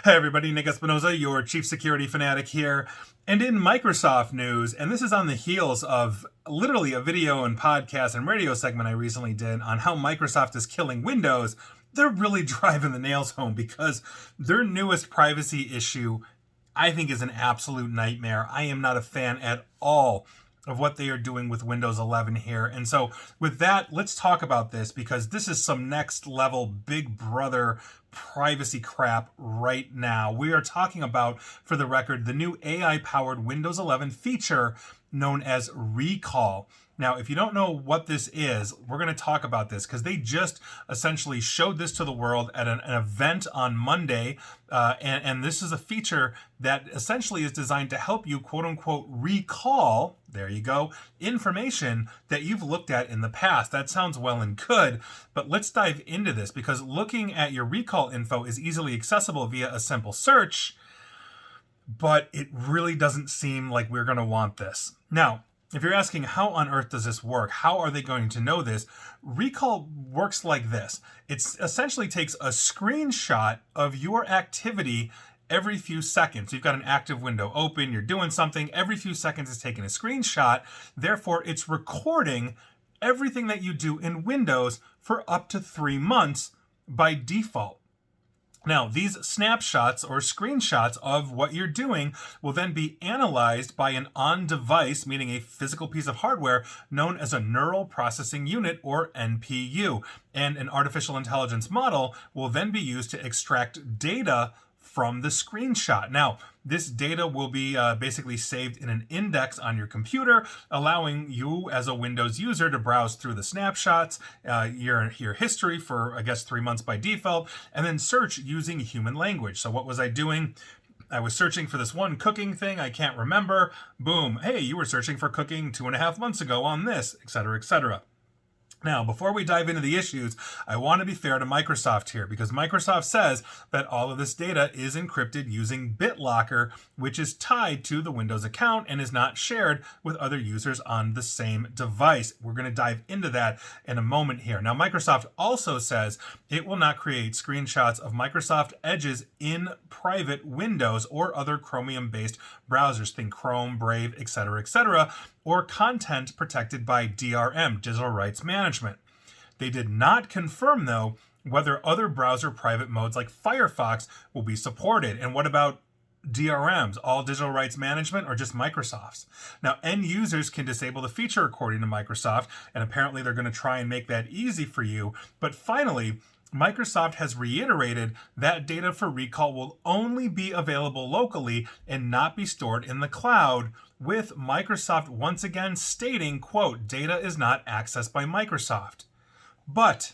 Hey everybody, Nick Espinoza, your chief security fanatic here. And in Microsoft news, and this is on the heels of literally a video and podcast and radio segment I recently did on how Microsoft is killing Windows, they're really driving the nails home because their newest privacy issue, I think, is an absolute nightmare. I am not a fan at all of what they are doing with Windows 11 here. And so with that, let's talk about this because this is some next level Big Brother privacy crap right now. We are talking about, for the record, the new AI-powered Windows 11 feature known as Recall. Now, if you don't know what this is, we're going to talk about this because they just essentially showed this to the world at an event on Monday. And this is a feature that essentially is designed to help you, quote unquote, recall, there you go, information that you've looked at in the past. That sounds well and good, but let's dive into this because looking at your recall info is easily accessible via a simple search, but it really doesn't seem like we're going to want this. Now, if you're asking how on earth does this work, how are they going to know this? Recall works like this. It essentially takes a screenshot of your activity every few seconds. You've got an active window open, you're doing something, every few seconds it's taking a screenshot. Therefore, it's recording everything that you do in Windows for up to 3 months by default. Now, these snapshots or screenshots of what you're doing will then be analyzed by an on-device, meaning a physical piece of hardware, known as a neural processing unit or NPU. And an artificial intelligence model will then be used to extract data from the screenshot. Now, this data will be basically saved in an index on your computer, allowing you as a Windows user to browse through the snapshots, your history for, I guess, 3 months by default, and then search using human language. So what was I doing? I was searching for this one cooking thing I can't remember. Boom. Hey, you were searching for cooking 2.5 months ago on this, etc., etc. Now, before we dive into the issues, I want to be fair to Microsoft here because Microsoft says that all of this data is encrypted using BitLocker, which is tied to the Windows account and is not shared with other users on the same device. We're going to dive into that in a moment here. Now, Microsoft also says it will not create screenshots of Microsoft Edges in private Windows or other Chromium-based browsers, think Chrome, Brave, etc., or content protected by DRM, Digital Rights Management. They did not confirm, though, whether other browser private modes like Firefox will be supported. And what about DRMs, all digital rights management, or just Microsoft's? Now, end users can disable the feature according to Microsoft, and apparently they're going to try and make that easy for you. But finally, Microsoft has reiterated that data for Recall will only be available locally and not be stored in the cloud, with Microsoft once again stating, quote, data is not accessed by Microsoft. But,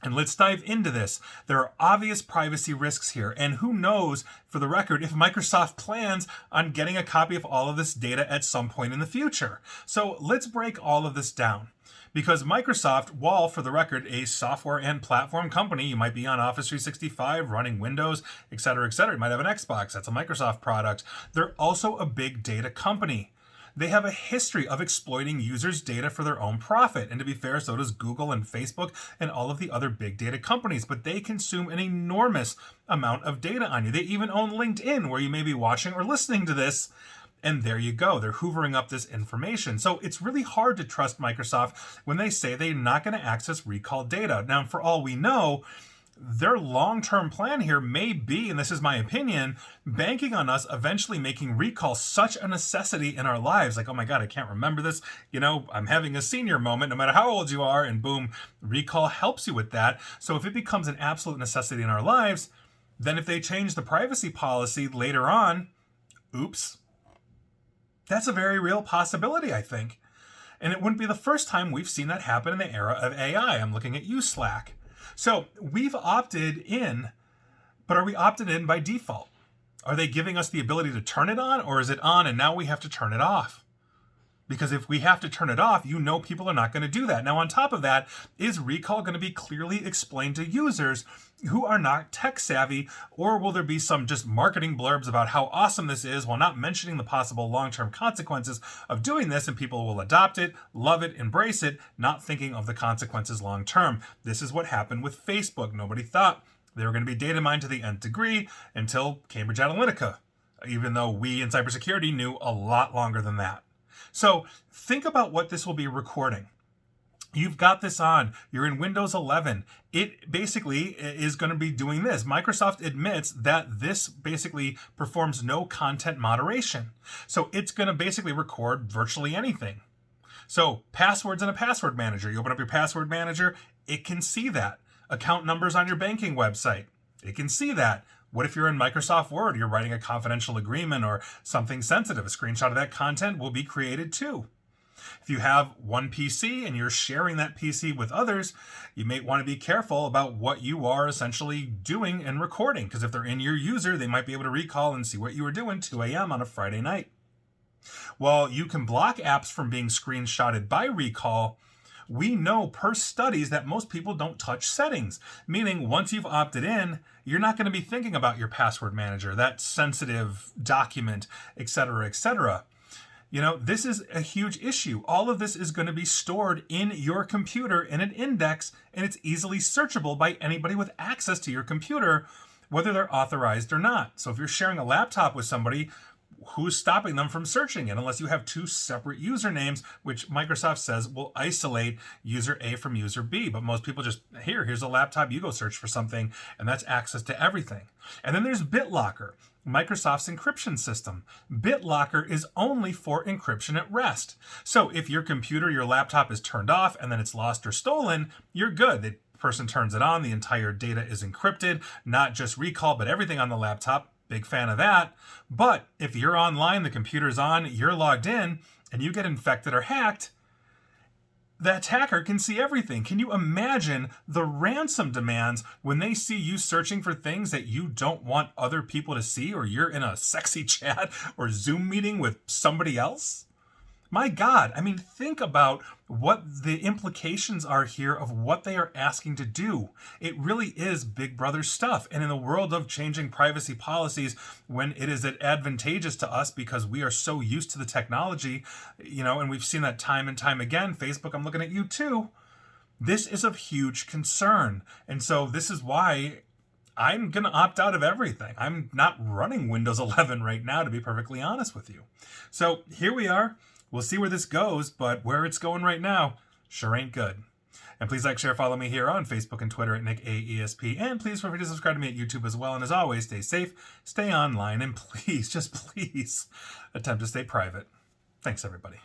and let's dive into this, there are obvious privacy risks here, and who knows, for the record, if Microsoft plans on getting a copy of all of this data at some point in the future. So let's break all of this down. Because Microsoft, while, for the record, a software and platform company, you might be on Office 365, running Windows, etc., you might have an Xbox, that's a Microsoft product, they're also a big data company. They have a history of exploiting users' data for their own profit. And to be fair, so does Google and Facebook and all of the other big data companies. But they consume an enormous amount of data on you. They even own LinkedIn, where you may be watching or listening to this. And there you go. They're hoovering up this information. So it's really hard to trust Microsoft when they say they're not going to access recall data. Now, for all we know, their long-term plan here may be, and this is my opinion, banking on us eventually making recall such a necessity in our lives. Like, oh my God, I can't remember this. You know, I'm having a senior moment, no matter how old you are, and boom, recall helps you with that. So if it becomes an absolute necessity in our lives, then if they change the privacy policy later on, oops, that's a very real possibility, I think. And it wouldn't be the first time we've seen that happen in the era of AI. I'm looking at you, Slack. So we've opted in, but are we opted in by default? Are they giving us the ability to turn it on, or is it on and now we have to turn it off? Because if we have to turn it off, you know people are not going to do that. Now, on top of that, is recall going to be clearly explained to users who are not tech savvy, or will there be some just marketing blurbs about how awesome this is while not mentioning the possible long-term consequences of doing this, and people will adopt it, love it, embrace it, not thinking of the consequences long-term? This is what happened with Facebook. Nobody thought They were going to be data mined to the nth degree until Cambridge Analytica, even though we in cybersecurity knew a lot longer than that. So think about what this will be recording. You've got this on, you're in Windows 11. It basically is going to be doing this. Microsoft admits that this basically performs no content moderation. So it's going to basically record virtually anything. So passwords in a password manager. You open up your password manager, it can see that. Account numbers on your banking website, it can see that. What if you're in Microsoft Word, you're writing a confidential agreement or something sensitive? A screenshot of that content will be created too. If you have one PC and you're sharing that PC with others, you may want to be careful about what you are essentially doing and recording, because if they're in your user, they might be able to recall and see what you were doing 2 a.m. on a Friday night. Well, you can block apps from being screenshotted by recall. We know per studies that most people don't touch settings, meaning once you've opted in, you're not going to be thinking about your password manager, that sensitive document, etc., etc. You know, this is a huge issue. All of this is going to be stored in your computer in an index, and it's easily searchable by anybody with access to your computer, whether they're authorized or not. So if you're sharing a laptop with somebody, who's stopping them from searching it unless you have two separate usernames, which Microsoft says will isolate user A from user B. But most people just, here's a laptop, you go search for something, and that's access to everything. And then there's BitLocker, Microsoft's encryption system. BitLocker is only for encryption at rest. So if your computer, your laptop is turned off and then it's lost or stolen, you're good. The person turns it on, the entire data is encrypted, not just recall, but everything on the laptop. Big fan of that. But if you're online, the computer's on, you're logged in, and you get infected or hacked, the attacker can see everything. Can you imagine the ransom demands when they see you searching for things that you don't want other people to see, or you're in a sexy chat or Zoom meeting with somebody else? My God, I mean, think about what the implications are here of what they are asking to do. It really is Big Brother stuff. And in the world of changing privacy policies, when it is advantageous to us because we are so used to the technology, you know, and we've seen that time and time again, Facebook, I'm looking at you too. This is of huge concern. And so this is why I'm going to opt out of everything. I'm not running Windows 11 right now, to be perfectly honest with you. So here we are. We'll see where this goes, but where it's going right now sure ain't good. And please like, share, follow me here on Facebook and Twitter at NickAESP. And please feel free to subscribe to me at YouTube as well. And as always, stay safe, stay online, and please, just please, attempt to stay private. Thanks, everybody.